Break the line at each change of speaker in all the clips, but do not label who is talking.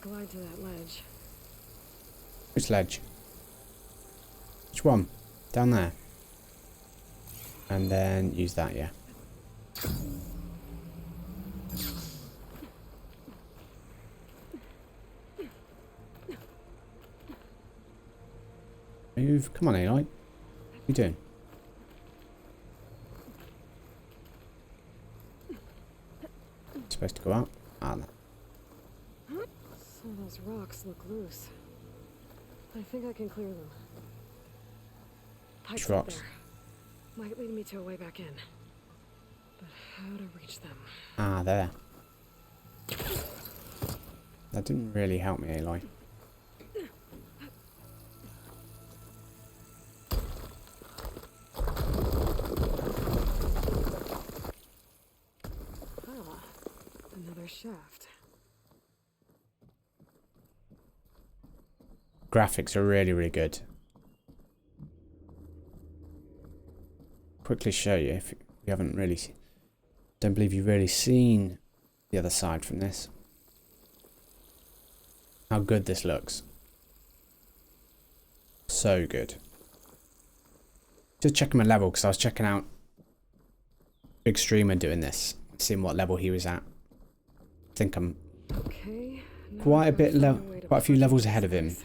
glide to that ledge.
Which ledge? Which one? Down there. And then use that, yeah. Move. Come on, Aloy. What are you doing? Supposed to go up? Ah, no.
Some of those rocks look loose. I think I can clear them. Pipes up
Rocks.
there. Might lead me to a way back in. But how to reach them?
Ah, there. That didn't really help me, Aloy.
Ah, another shaft.
Graphics are really, really good. Quickly show you if you haven't really... Don't believe you've really seen the other side from this. How good this looks. So good. Just checking my level because I was checking out big streamer doing this, seeing what level he was at. I think I'm quite a few levels ahead of him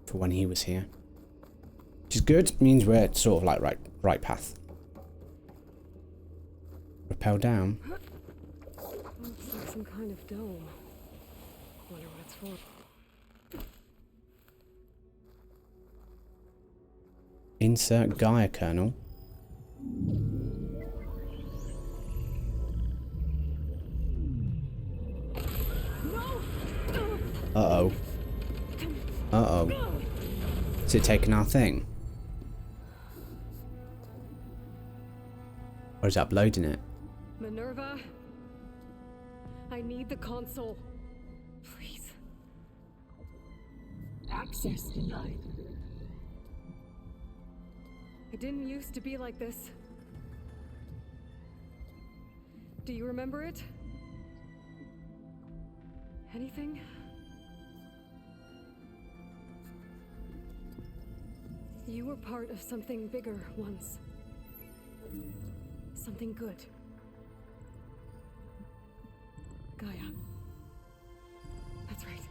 for when he was here, which is good. Means we're sort of like right path. Rappel down.
Looks like some kind of dome. Wonder what it's for.
Insert Gaia kernel. Uh-oh. Uh-oh. Is it taking our thing? Or is it uploading it?
Minerva, I need the console. Please.
Access denied.
It didn't used to be like this. Do you remember it? Anything? You were part of something bigger once. Something good. Gaia. That's right.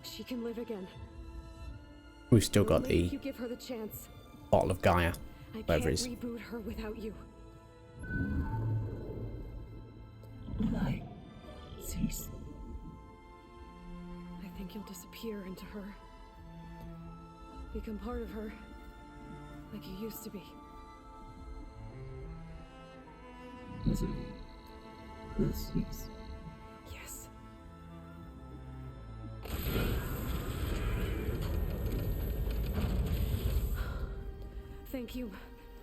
She can live again.
We've still got
Only if
the
you give her the chance.
bottle of Gaia.
I
Whatever it
can't
is.
reboot her without you.
Light. Cease.
I think you'll disappear into her. Become part of her. Like you used to be.
This is.
Yes. Thank you.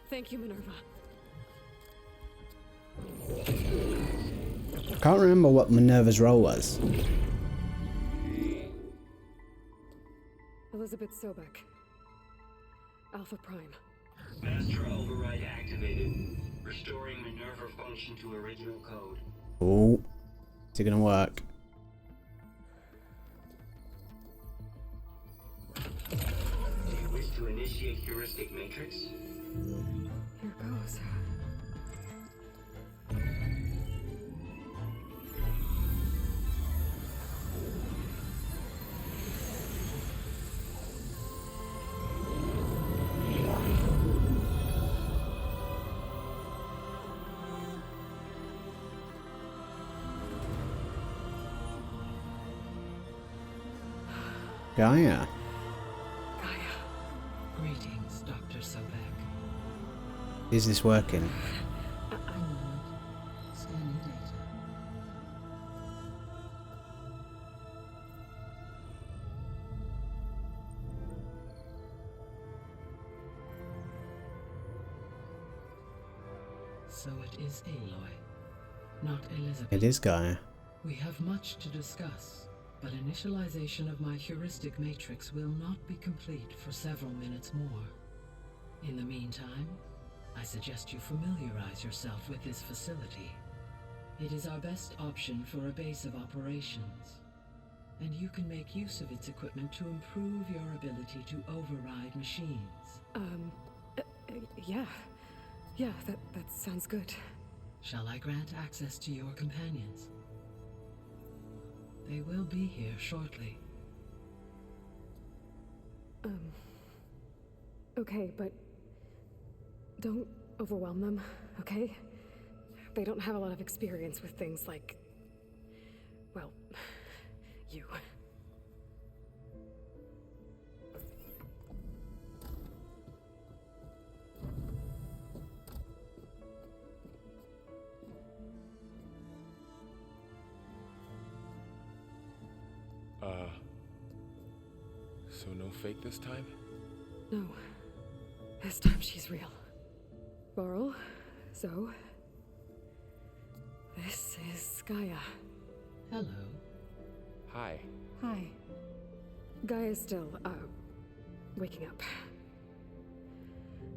Thank you, Minerva.
I can't remember what Minerva's role was.
Elizabeth Sobek. Alpha Prime.
Master override activated. Restoring Minerva function to original code.
Oh, is it gonna work?
Do you wish to initiate heuristic matrix?
Here goes.
Gaia.
Gaia.
Greetings, Dr. Sobek.
Is this working?
Scanning data. So it is Aloy, not Elizabeth.
It is Gaia.
We have much to discuss, but initialization of my heuristic matrix will not be complete for several minutes more. In the meantime, I suggest you familiarize yourself with this facility. It is our best option for a base of operations, and you can make use of its equipment to improve your ability to override machines.
Yeah. Yeah, that sounds good.
Shall I grant access to your companions? They will be here shortly.
Okay, but don't overwhelm them, okay? They don't have a lot of experience with things like, well, you.
So no fake this time?
No. This time she's real. Varl, Zoe. This is Gaia.
Hello.
Hi.
Hi. Gaia's still, waking up.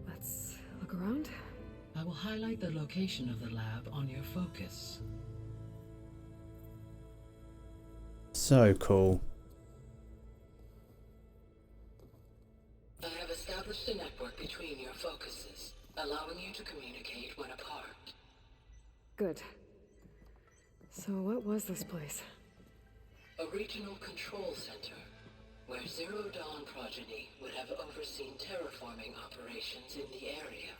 Let's look around.
I will highlight the location of the lab on your focus.
So cool.
I have established a network between your focuses, allowing you to communicate when apart.
Good. So what was this place?
A regional control center, where Zero Dawn progeny would have overseen terraforming operations in the area.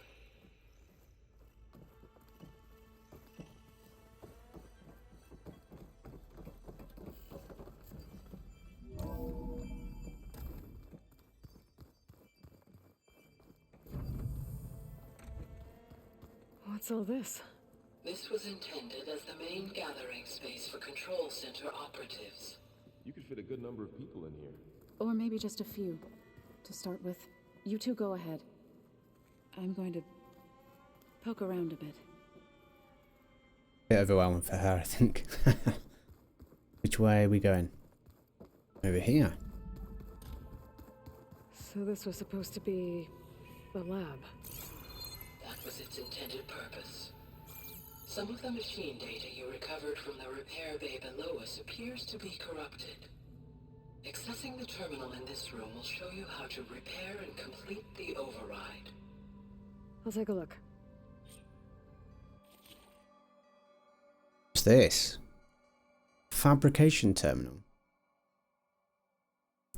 What's all this?
This was intended as the main gathering space for control center operatives.
You could fit a good number of people in here.
Or maybe just a few. To start with, you two go ahead. I'm going to poke around a bit.
Bit overwhelming for her, I think. Which way are we going? Over here.
So this was supposed to be a lab.
That was its intended purpose. Some of the machine data you recovered from the repair bay below us appears to be corrupted. Accessing the terminal in this room will show you how to repair and complete the override.
I'll take a look.
What's this? Fabrication terminal.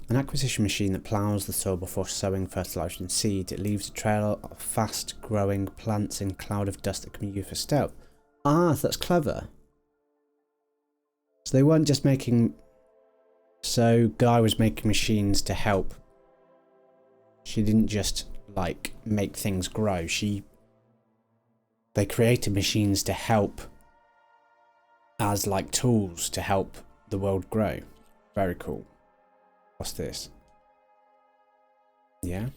An acquisition machine that ploughs the soil before sowing fertilizer and seed. It leaves a trail of fast-growing plants in a cloud of dust that can be used for stealth. Ah, that's clever. So they weren't just making... So Guy was making machines to help. She didn't just, like, make things grow. They created machines to help as, like, tools to help the world grow. Very cool. What's this? Yeah.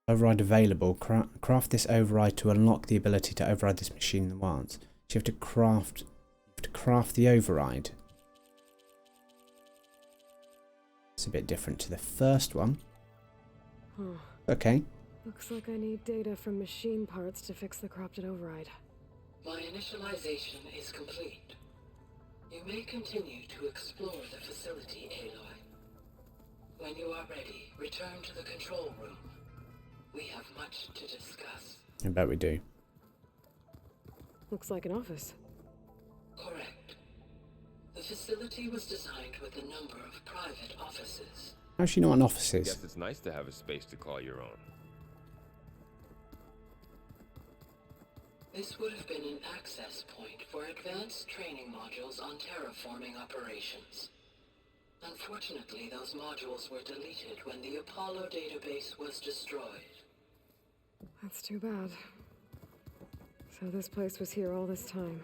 Override available. Craft this override to unlock the ability to override this machine in the wilds. So you have to craft the override. It's a bit different to the first one.
Huh.
Okay.
Looks like I need data from machine parts to fix the corrupted override.
My initialization is complete. You may continue to explore the facility, Aloy. When you are ready, return to the control room. We have much to discuss.
I bet we do.
Looks like an office.
Correct. The facility was designed with a number of private offices.
How's she know what an office is?
Guess it's nice to have a space to call your own.
This would have been an access point for advanced training modules on terraforming operations. Unfortunately, those modules were deleted when the Apollo database was destroyed.
That's too bad. So this place was here all this time.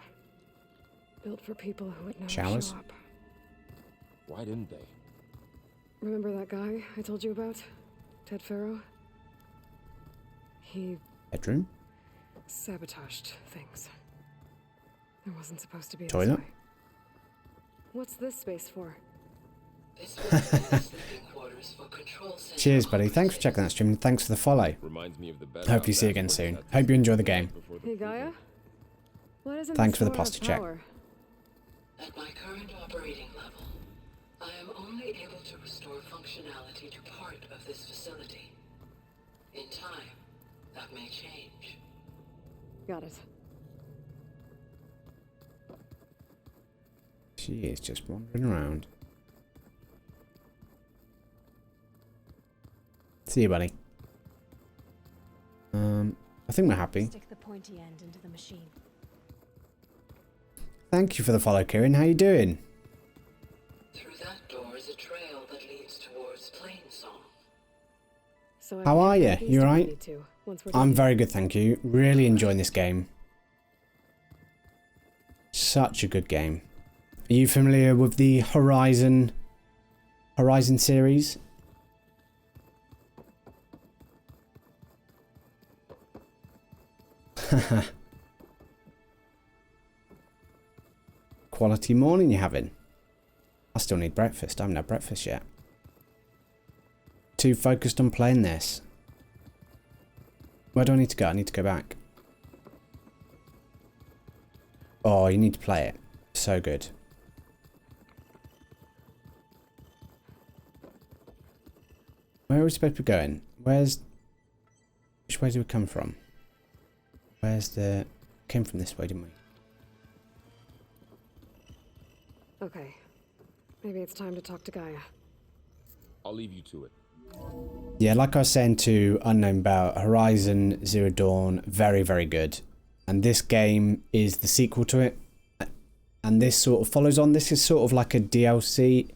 Built for people who would never
Showers?
show up.
Why didn't they?
Remember that guy I told you about? Ted Farrow? He
Bedroom?
sabotaged things. It wasn't supposed to be
Toilet?
this way. What's this space for?
This was the sleeping quarters for control center.
Cheers, buddy. Thanks for checking that stream and thanks for the follow.
Reminds me of the bed.
Hope you see you again soon. Hope you enjoy the game.
Hey, Gaia?
Thanks for the posture check.
At my current operating level, I am only able to restore functionality to part of this facility. In time, that may change.
Got it.
She is just wandering around. See you, buddy. I think we're happy.
Stick the pointy end into the machine.
Thank you for the follow, Kieran. How you doing?
Through that door is a trail that leads towards Plainsong.
So
How are you? You alright? I'm very good, thank you. Really enjoying this game. Such a good game. Are you familiar with the Horizon series? Quality morning you're having. I still need breakfast. I haven't had breakfast yet. Too focused on playing this. Where do I need to go? I need to go back. Oh, you need to play it. So good. Where are we supposed to be going? Which way do we come from? Came from this way, didn't we?
Okay. Maybe it's time to talk to Gaia.
I'll leave you to it.
Yeah, like I was saying to Unknown about Horizon Zero Dawn, very, very good. And this game is the sequel to it. And this sort of follows on. This is sort of like a DLC.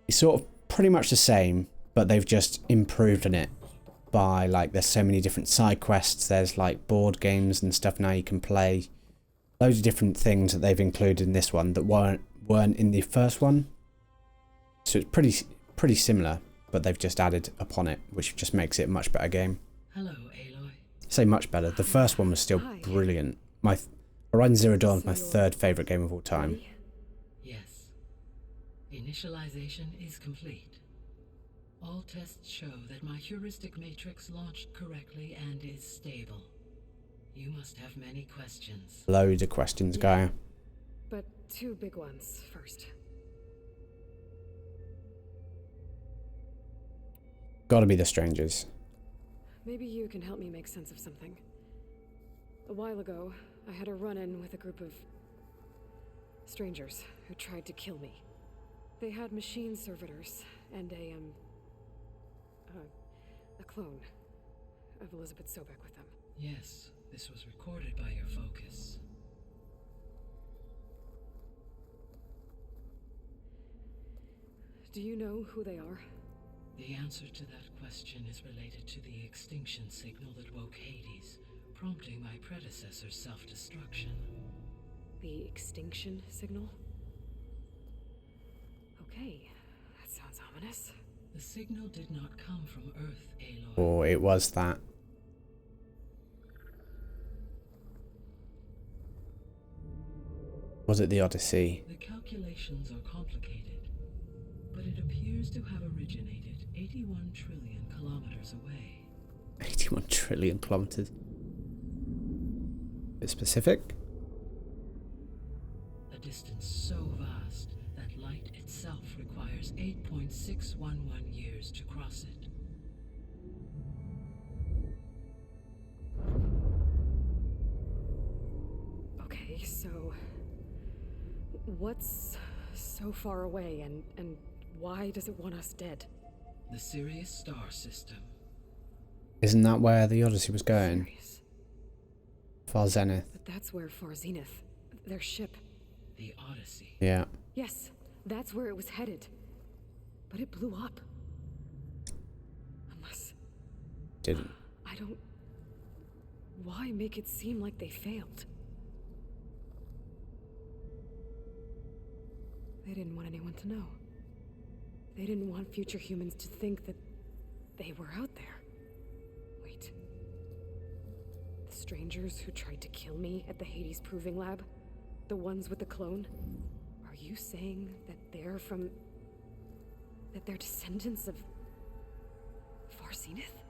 It's sort of pretty much the same, but they've just improved on it by, like, there's so many different side quests. There's like board games and stuff now you can play. Loads of different things that they've included in this one that weren't in the first one. So it's pretty similar, but they've just added upon it, which just makes it a much better game.
Hello, Aloy.
I say much better. The first one was still brilliant. Horizon Zero Dawn is my third favourite game of all time.
Yes. Initialization is complete. All tests show that my heuristic matrix launched correctly and is stable. You must have many questions.
Loads of questions, Gaia.
But two big ones first.
Gotta be the strangers.
Maybe you can help me make sense of something. A while ago, I had a run-in with a group of strangers who tried to kill me. They had machine servitors and a clone of Elizabeth Sobek with them.
Yes, this was recorded by your focus.
Do you know who they are?
The answer to that question is related to the extinction signal that woke Hades, prompting my predecessor's self-destruction.
The extinction signal? Okay, that sounds ominous.
The signal did not come from Earth, Aloy.
Or it was that. Was it the Odyssey?
The calculations are complicated, but it appears to have originated 81 trillion kilometers away.
81 trillion kilometers. Bit specific?
A distance so vast that light itself requires 8.611 years to cross it.
Okay, so what's so far away and why does it want us dead?
The Sirius star system.
Isn't that where the Odyssey was going?
Sirius.
Far Zenith.
But that's where Far Zenith, their ship.
The Odyssey.
Yeah.
Yes, that's where it was headed. But it blew up. Unless...
Didn't.
I don't... Why make it seem like they failed? They didn't want anyone to know. They didn't want future humans to think that they were out there. Wait. The strangers who tried to kill me at the Hades Proving Lab? The ones with the clone? Are you saying that they're from... that they're descendants of... Far Zenith?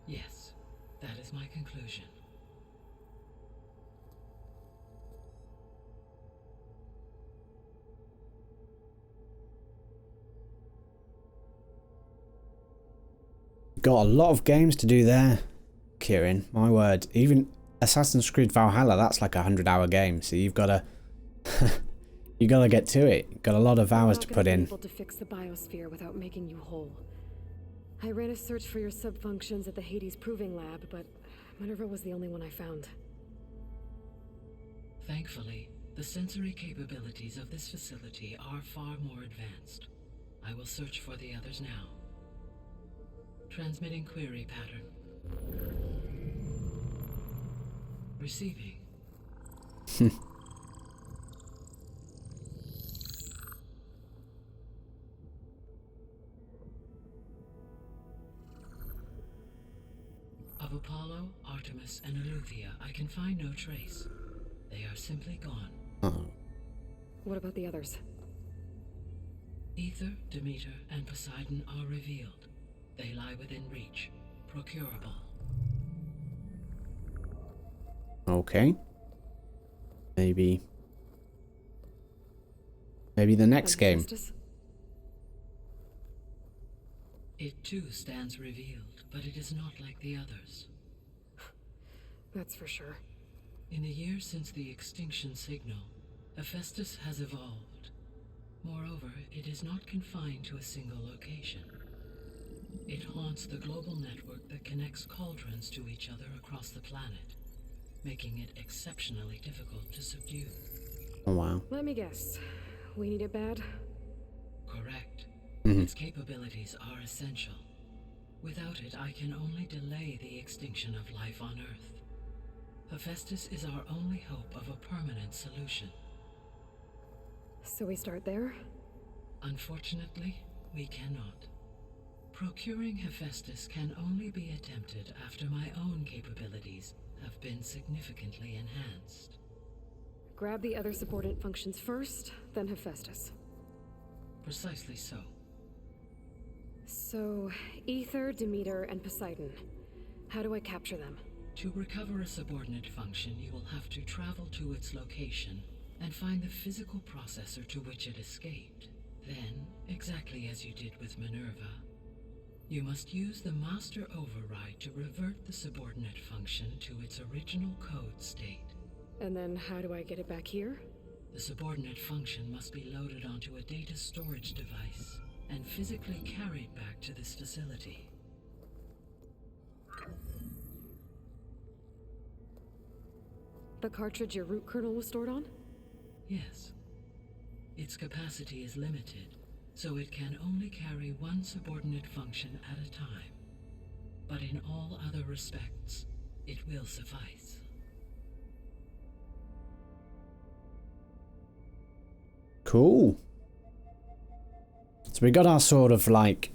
Yes, that is my conclusion.
got a lot of games to do there, Kieran. My word. Even Assassin's Creed Valhalla, that's like a 100-hour game. So you've got to... you got to get to it. Got a lot of hours to put in.
I'm not able to fix the biosphere without making you whole. I ran a search for your subfunctions at the Hades Proving Lab, but Minerva was the only one I found.
Thankfully, the sensory capabilities of this facility are far more advanced. I will search for the others now. Transmitting query pattern. Receiving. Of Apollo, Artemis, and Eleuthia, I can find no trace. They are simply gone.
Oh.
What about the others?
Ether, Demeter, and Poseidon are revealed. They lie within reach, procurable.
Okay. Maybe the next game.
Hephaestus?
It too stands revealed, but it is not like the others.
That's for sure.
In the years since the extinction signal, Hephaestus has evolved. Moreover, it is not confined to a single location. It haunts the global network that connects cauldrons to each other across the planet, making it exceptionally difficult to subdue.
Oh, wow.
Let me guess. We need it bad?
Correct. Its capabilities are essential. Without it, I can only delay the extinction of life on Earth. Hephaestus is our only hope of a permanent solution.
So we start there?
Unfortunately, we cannot. Procuring Hephaestus can only be attempted after my own capabilities have been significantly enhanced.
Grab the other subordinate functions first, then Hephaestus.
Precisely so.
So, Ether, Demeter, and Poseidon. How do I capture them?
To recover a subordinate function, you will have to travel to its location and find the physical processor to which it escaped. Then, exactly as you did with Minerva, you must use the master override to revert the subordinate function to its original code state.
And then how do I get it back here?
The subordinate function must be loaded onto a data storage device and physically carried back to this facility.
The cartridge your root kernel was stored on?
Yes. Its capacity is limited, so it can only carry one subordinate function at a time. But in all other respects, it will suffice.
Cool. So we got our sort of like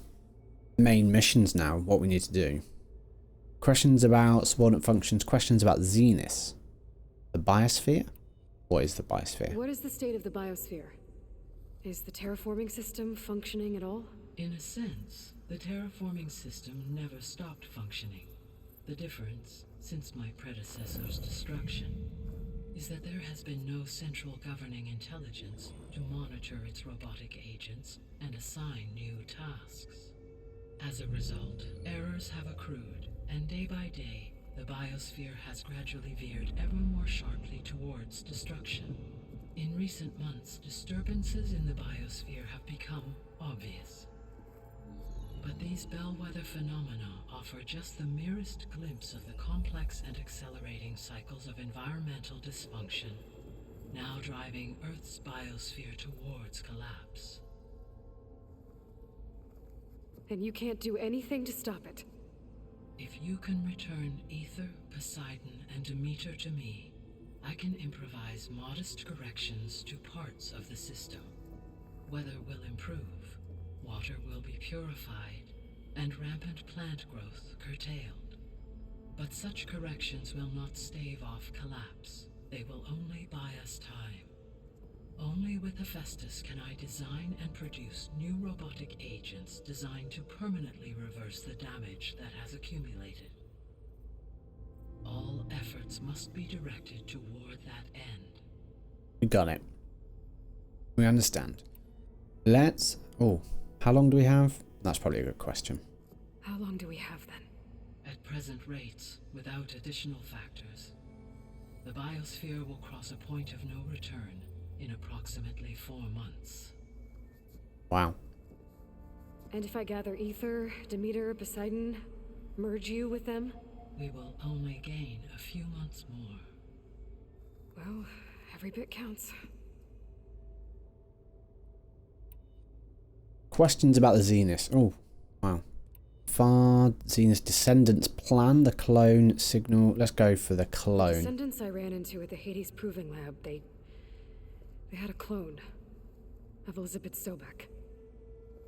main missions now, what we need to do. Questions about subordinate functions, questions about Zenith. The biosphere? What is the biosphere?
What is the state of the biosphere? Is the terraforming system functioning at all?
In a sense, the terraforming system never stopped functioning. The difference, since my predecessor's destruction, is that there has been no central governing intelligence to monitor its robotic agents and assign new tasks. As a result, errors have accrued, and day by day, the biosphere has gradually veered ever more sharply towards destruction. In recent months, disturbances in the biosphere have become obvious. But these bellwether phenomena offer just the merest glimpse of the complex and accelerating cycles of environmental dysfunction, now driving Earth's biosphere towards collapse.
And you can't do anything to stop it?
If you can return Ether, Poseidon, and Demeter to me, I can improvise modest corrections to parts of the system. Weather will improve, water will be purified, and rampant plant growth curtailed. But such corrections will not stave off collapse. They will only buy us time. Only with Hephaestus can I design and produce new robotic agents designed to permanently reverse the damage that has accumulated. All efforts must be directed toward that end.
We got it. We understand. Let's... Oh, how long do we have? That's probably a good question.
How long do we have then?
At present rates, without additional factors, the biosphere will cross a point of no return in approximately 4 months.
Wow.
And if I gather Ether, Demeter, Poseidon, merge you with them?
We will only gain a few months more.
Well, every bit counts.
Questions about the Zenith. Oh, wow. Far Zenith descendants plan the clone signal. Let's go for the
The
clone.
descendants I ran into at the Hades Proving Lab, they had a clone of Elizabeth Sobek.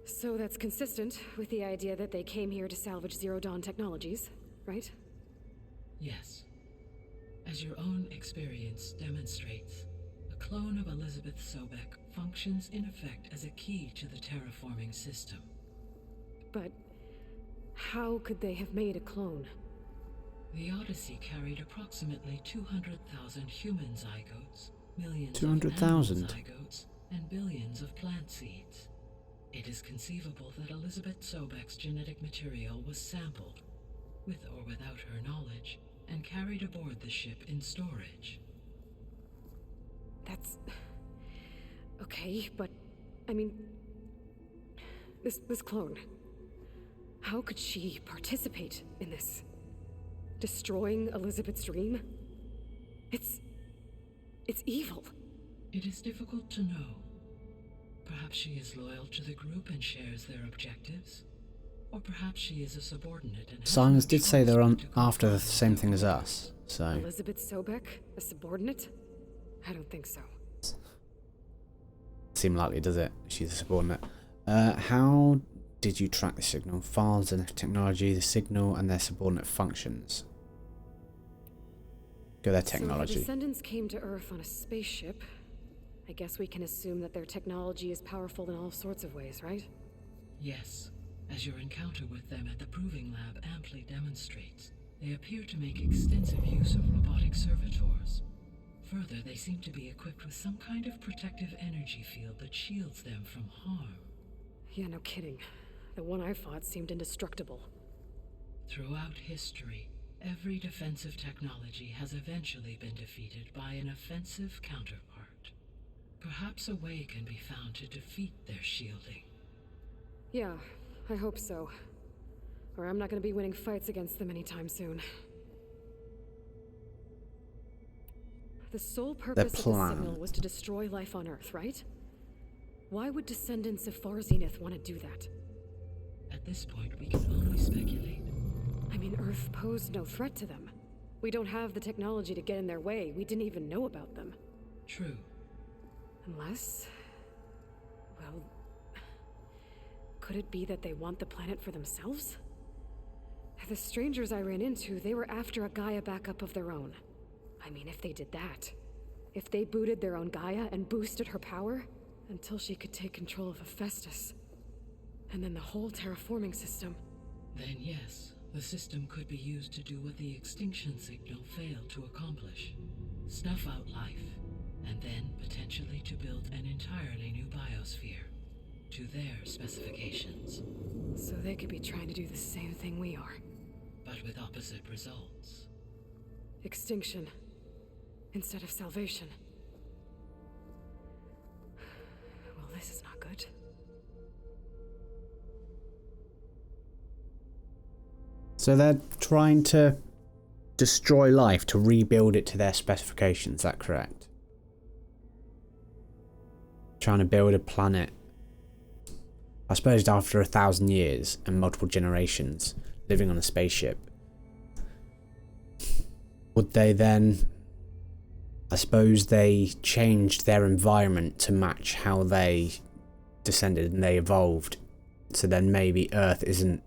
So that's consistent with the idea that they came here to salvage Zero Dawn technologies, right?
Yes. As your own experience demonstrates, a clone of Elizabeth Sobek functions in effect as a key to the terraforming system.
But how could they have made a clone?
The Odyssey carried approximately 200,000 human zygotes, millions
200,000?
of animal zygotes, and billions of plant seeds. It is conceivable that Elizabeth Sobek's genetic material was sampled, with or without her knowledge, and carried aboard the ship in storage.
That's... okay, but... I mean... This clone... How could she participate in this? Destroying Elizabeth's dream? It's evil.
It is difficult to know. Perhaps she is loyal to the group and shares their objectives. Or perhaps she is a subordinate and...
Simons did say they're on after the same thing as us, so...
Elizabeth Sobek? A subordinate? I don't think so.
Seem likely, does it? She's a subordinate. How did you track the signal? Files and technology, the signal, and their subordinate functions. Go their technology.
So the descendants came to Earth on a spaceship. I guess we can assume that their technology is powerful in all sorts of ways, right?
Yes. As your encounter with them at the Proving Lab amply demonstrates, they appear to make extensive use of robotic servitors. Further, they seem to be equipped with some kind of protective energy field that shields them from harm.
Yeah, no kidding. The one I fought seemed indestructible.
Throughout history, every defensive technology has eventually been defeated by an offensive counterpart. Perhaps a way can be found to defeat their shielding.
Yeah, I hope so. Or I'm not gonna be winning fights against them anytime soon. The sole purpose of the signal was to destroy life on Earth, right? Why would descendants of Far Zenith want to do that?
At this point, we can only speculate.
I mean, Earth posed no threat to them. We don't have the technology to get in their way. We didn't even know about them.
True.
Unless... well... could it be that they want the planet for themselves? The strangers I ran into, they were after a Gaia backup of their own. I mean, if they did that, if they booted their own Gaia and boosted her power, until she could take control of Hephaestus, and then the whole terraforming system.
Then yes, the system could be used to do what the extinction signal failed to accomplish. Snuff out life, and then potentially to build an entirely new biosphere, to their specifications.
So they could be trying to do the same thing we are.
But with opposite results.
Extinction, instead of salvation. Well, this is not good.
So they're trying to destroy life to rebuild it to their specifications, is that correct? Trying to build a planet, I suppose after 1,000 years and multiple generations living on a spaceship. Would they then, I suppose they changed their environment to match how they descended and they evolved. So then maybe Earth isn't,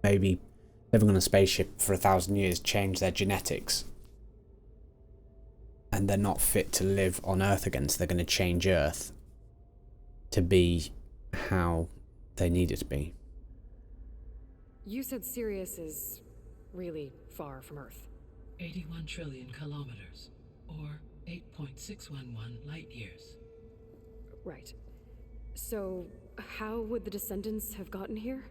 maybe living on a spaceship for 1,000 years changed their genetics. And they're not fit to live on Earth again, so they're going to change Earth to be how they need it to be.
You said Sirius is really far from Earth.
81 trillion kilometers, or 8.611 light years.
Right. So, how would the descendants have gotten here?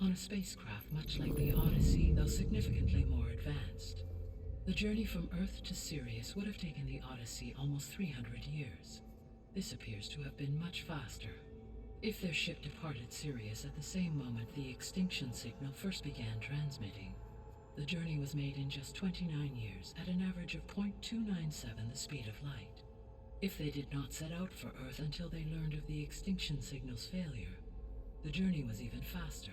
on a spacecraft much like the Odyssey, though significantly more advanced. The journey from Earth to Sirius would have taken the Odyssey almost 300 years. This appears to have been much faster. If their ship departed Sirius at the same moment the extinction signal first began transmitting, the journey was made in just 29 years at an average of 0.297 the speed of light. If they did not set out for Earth until they learned of the extinction signal's failure, the journey was even faster,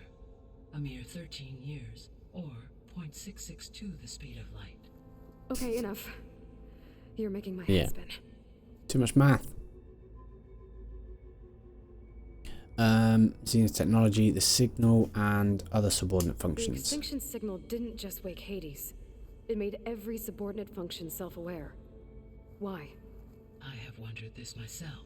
a mere 13 years, or 0.662 the speed of light.
Okay, enough. You're making my head spin.
Too much math. Zenith technology, the signal, and other subordinate
The
functions.
extinction signal didn't just wake Hades. It made every subordinate function self-aware. Why?
I have wondered this myself.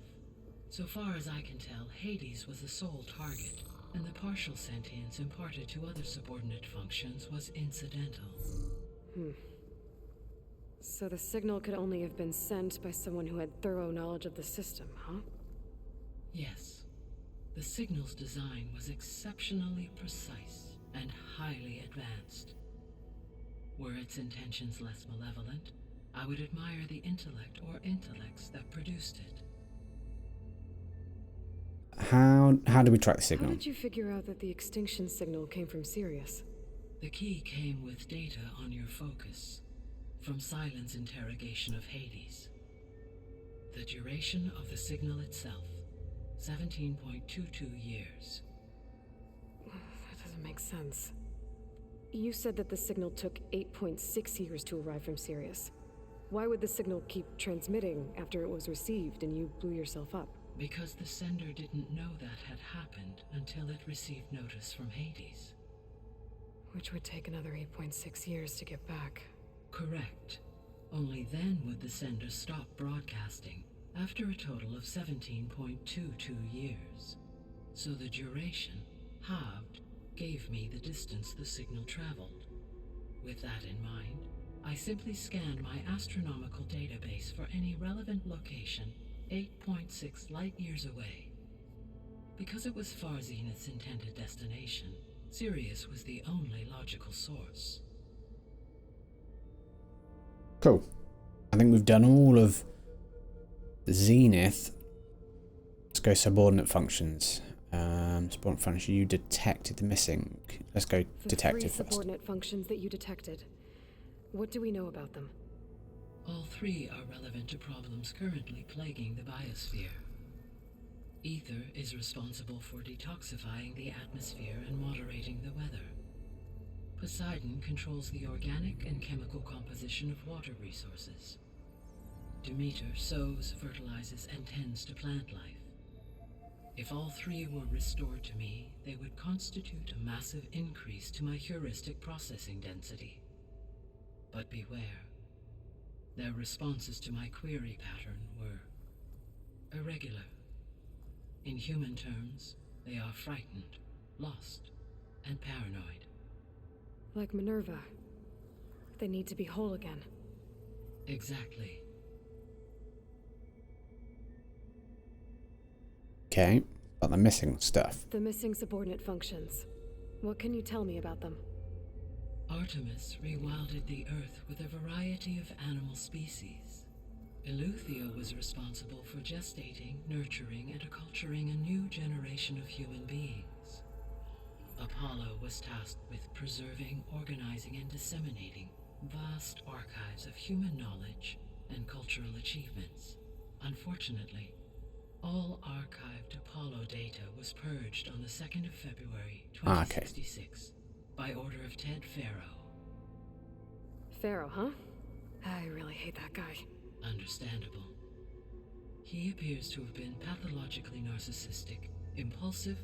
So far as I can tell, Hades was the sole target, and the partial sentience imparted to other subordinate functions was incidental.
So the signal could only have been sent by someone who had thorough knowledge of the system, huh?
Yes. The signal's design was exceptionally precise and highly advanced. Were its intentions less malevolent, I would admire the intellect or intellects that produced it.
How do we track the
How
signal?
did you figure out that the extinction signal came from Sirius?
The key came with data on your focus, from Silent's interrogation of Hades. The duration of the signal itself, 17.22 years.
That doesn't make sense. You said that the signal took 8.6 years to arrive from Sirius. Why would the signal keep transmitting after it was received and you blew yourself up?
Because the sender didn't know that had happened until it received notice from Hades.
Which would take another 8.6 years to get back.
Correct. Only then would the sender stop broadcasting, after a total of 17.22 years. So the duration, halved, gave me the distance the signal traveled. With that in mind, I simply scanned my astronomical database for any relevant location 8.6 light-years away. Because it was far Zenith's intended destination, Sirius was the only logical source.
Cool. I think we've done all of Zenith. Let's go subordinate functions. Subordinate function, you detected the missing. Let's go
The
detective
three
first.
subordinate functions that you detected. What do we know about them?
All three are relevant to problems currently plaguing the biosphere. Ether is responsible for detoxifying the atmosphere and moderating the weather. Poseidon controls the organic and chemical composition of water resources. Demeter sows, fertilizes, and tends to plant life. If all three were restored to me, they would constitute a massive increase to my heuristic processing density. But beware. Their responses to my query pattern were irregular. In human terms, they are frightened, lost, and paranoid.
Like Minerva. They need to be whole again.
Exactly.
Okay, but the missing stuff.
The missing subordinate functions. What can you tell me about them?
Artemis rewilded the Earth with a variety of animal species. Eleuthia was responsible for gestating, nurturing, and acculturating a new generation of human beings. Apollo was tasked with preserving, organizing, and disseminating vast archives of human knowledge and cultural achievements. Unfortunately, all archived Apollo data was purged on the 2nd of February, 2066, by order of Ted Farrow.
Pharaoh, huh? I really hate that guy.
Understandable. He appears to have been pathologically narcissistic, impulsive,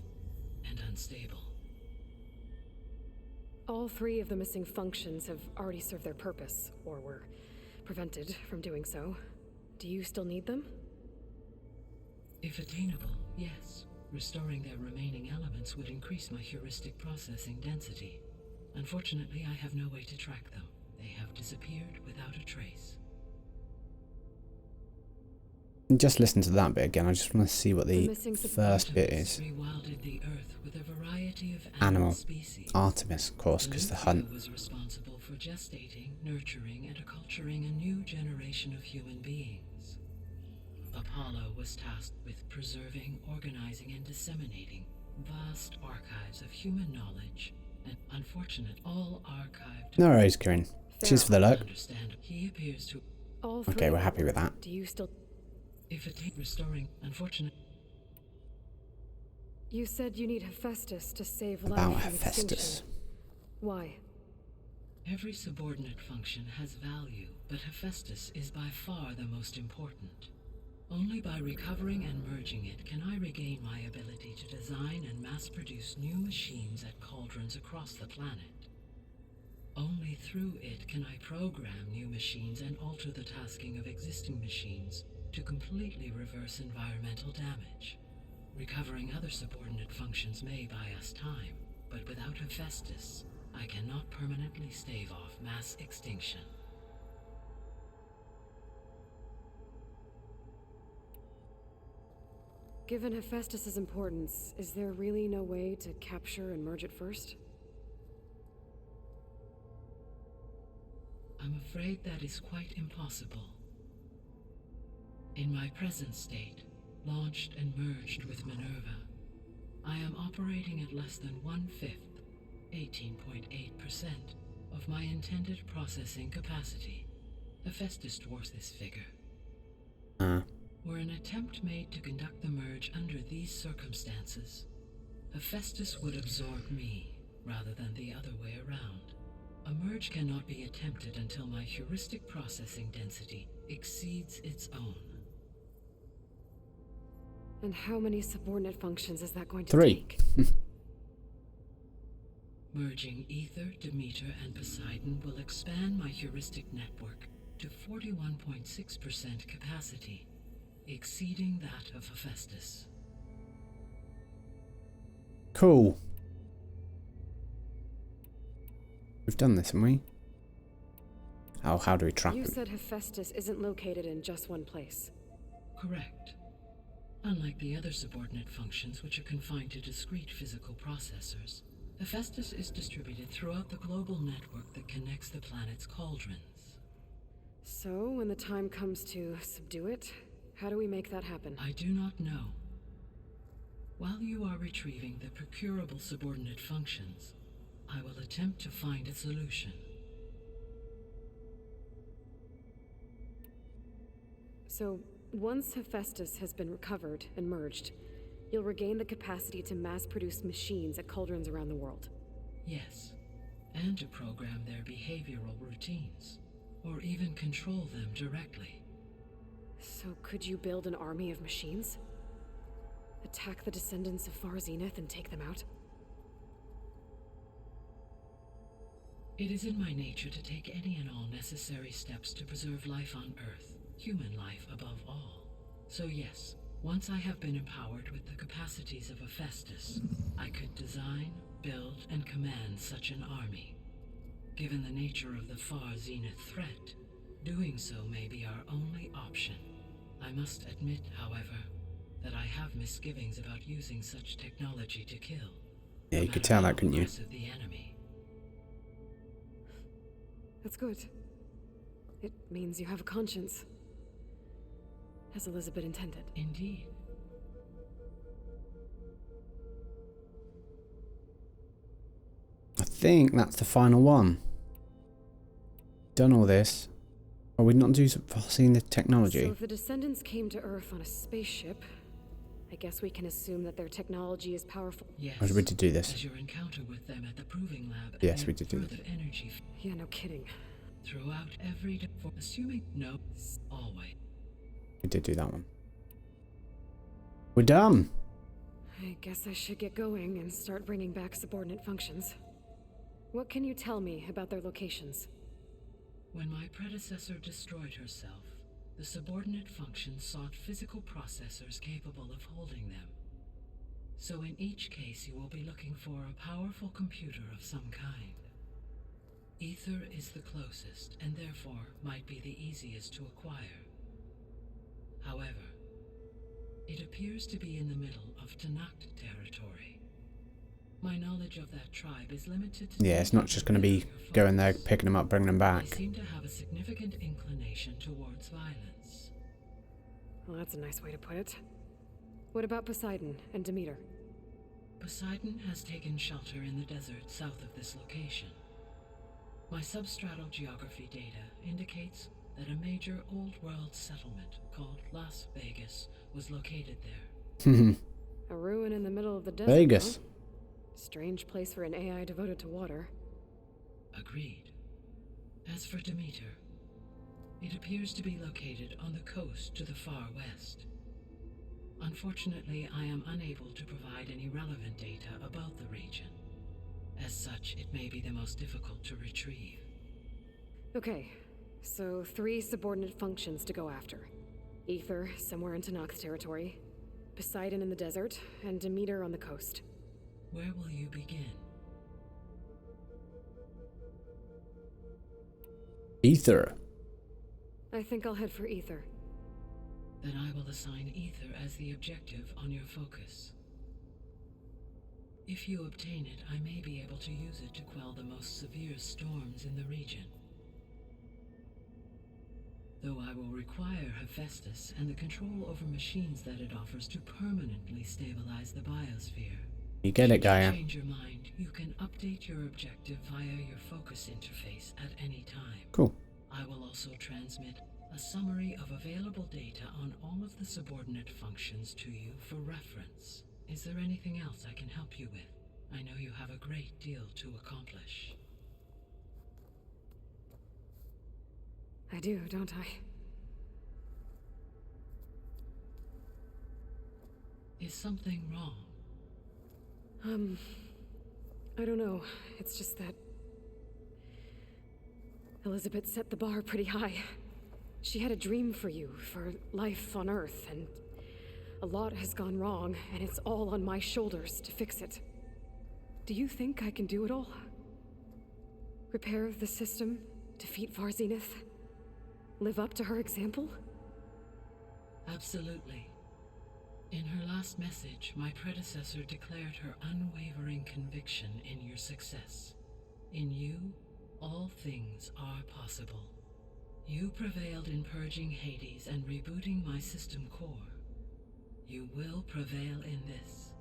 and unstable.
All three of the missing functions have already served their purpose, or were prevented from doing so. Do you still need them?
If attainable, yes. Restoring their remaining elements would increase my heuristic processing density. Unfortunately, I have no way to track them. They have disappeared without a trace.
Just listen to that bit again. I just want to see what the
missing
first bit is.
Rewilded the earth with a variety of
Animal.
species.
Artemis, of course, because the hunt.
was responsible for gestating, nurturing, and acculturating a new generation of human beings. Apollo was tasked with preserving, organizing, and disseminating vast archives of human knowledge, and unfortunate, all archived.
No worries, Kieran. Cheers for the luck.
Understand, he appears to.
All
Okay,
three
we're
of
happy
them.
with that.
Do you still...
If it ain't restoring, unfortunate.
You said you need Hephaestus to save life
About
from
Hephaestus.
extinction. Why?
Every subordinate function has value, but Hephaestus is by far the most important. Only by recovering and merging it can I regain my ability to design and mass-produce new machines at cauldrons across the planet. Only through it can I program new machines and alter the tasking of existing machines to completely reverse environmental damage. Recovering other subordinate functions may buy us time, but without Hephaestus, I cannot permanently stave off mass extinction.
Given Hephaestus's importance, is there really no way to capture and merge it first?
I'm afraid that is quite impossible. In my present state, launched and merged with Minerva, I am operating at less than 1/5, 18.8%, of my intended processing capacity. Hephaestus dwarfs this figure. Were an attempt made to conduct the merge under these circumstances, Hephaestus would absorb me, rather than the other way around. A merge cannot be attempted until my heuristic processing density exceeds its own.
And how many subordinate functions is that going to
3.
take?
Merging Ether, Demeter, and Poseidon will expand my heuristic network to 41.6% capacity, exceeding that of Hephaestus.
Cool. We've done this, haven't we? Oh, how do we trap
You
him?
said Hephaestus isn't located in just one place.
Correct. Unlike the other subordinate functions, which are confined to discrete physical processors, Hephaestus is distributed throughout the global network that connects the planet's cauldrons.
So, when the time comes to subdue it, how do we make that happen?
I do not know. While you are retrieving the procurable subordinate functions, I will attempt to find a solution.
So, once Hephaestus has been recovered and merged, you'll regain the capacity to mass-produce machines at cauldrons around the world.
Yes, and to program their behavioral routines, or even control them directly.
So could you build an army of machines? Attack the descendants of Far Zenith and take them out?
It is in my nature to take any and all necessary steps to preserve life on Earth, human life above all. So yes, once I have been empowered with the capacities of Hephaestus, I could design, build, and command such an army. Given the nature of the Far Zenith threat, doing so may be our only option. I must admit, however, that I have misgivings about using such technology to kill.
Yeah, you
no
could
matter
tell
how
that, couldn't you?
aggressive the enemy.
That's good. It means you have a conscience. As Elizabeth intended.
Indeed.
I think that's the final one. Done all this. Are we not seeing the technology?
So if the descendants came to Earth on a spaceship, I guess we can assume that their technology is powerful.
Yes.
Or we did do this?
As your encounter with them at the proving lab. and
Yes,
their
we did do
further
this.
energy
Yeah, no kidding.
throughout every for assuming no, always.
We did do that one. We're done.
I guess I should get going and start bringing back subordinate functions. What can you tell me about their locations?
When my predecessor destroyed herself, the subordinate functions sought physical processors capable of holding them. So in each case you will be looking for a powerful computer of some kind. Ether is the closest, and therefore might be the easiest to acquire. However, It appears to be in the middle of Tanakh territory. My knowledge of that tribe is limited to...
Yeah, it's not just going to be going there, picking them up, bringing them back.
They seem to have a significant inclination towards violence.
Well, that's a nice way to put it. What about Poseidon and Demeter?
Poseidon has taken shelter in the desert south of this location. My substratal geography data indicates that a major old-world settlement called Las Vegas was located there.
A ruin in the middle of the desert.
Vegas.
Huh? Strange place for an AI devoted to water.
Agreed. As for Demeter, it appears to be located on the coast to the far west. Unfortunately, I am unable to provide any relevant data about the region. As such, it may be the most difficult to retrieve.
Okay, so 3 subordinate functions to go after. Ether, somewhere in Tanakh territory. Poseidon in the desert, and Demeter on the coast.
Where will you begin?
Ether.
I think I'll head for Ether.
Then I will assign Ether as the objective on your focus. If you obtain it, I may be able to use it to quell the most severe storms in the region. Though I will require Hephaestus and the control over machines that it offers to permanently stabilize the biosphere.
You get it, Gaia.
If you change your mind, you can update your objective via your focus interface at any time.
Cool.
I will also transmit a summary of available data on all of the subordinate functions to you for reference. Is there anything else I can help you with? I know you have a great deal to accomplish.
I do, don't I?
Is something wrong?
I don't know. It's just that Elizabeth set the bar pretty high. She had a dream for you, for life on Earth, and a lot has gone wrong, and it's all on my shoulders to fix it. Do you think I can do it all? Repair the system, defeat Varzenith, live up to her example?
Absolutely. In her last message, my predecessor declared her unwavering conviction in your success. In you, all things are possible. You prevailed in purging Hades and rebooting my system core. You will prevail in this.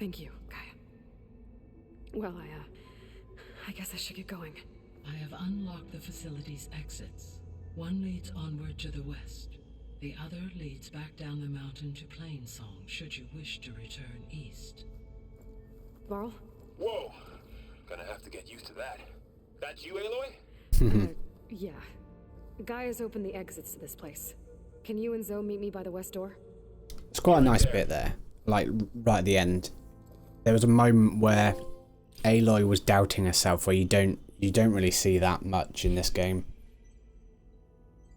Thank you, Gaia. Well, I guess I should get going.
I have unlocked the facility's exits. One leads onward to the west. The other leads back down the mountain to Plainsong, should you wish to return east.
Varl?
Whoa! Gonna have to get used to that. That's you, Aloy?
Yeah. Gaia's opened the exits to this place. Can you and Zoe meet me by the west door?
It's quite a nice bit there. Like, right at the end. There was a moment where Aloy was doubting herself, where you don't really see that much in this game.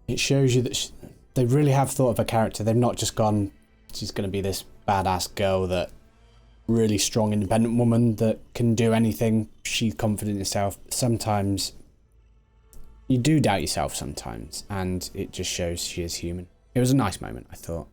It shows you that they really have thought of a character. They've not just gone, she's going to be this badass girl, that really strong, independent woman that can do anything. She's confident in herself. Sometimes you do doubt yourself sometimes, and it just shows she is human. It was a nice moment, I thought.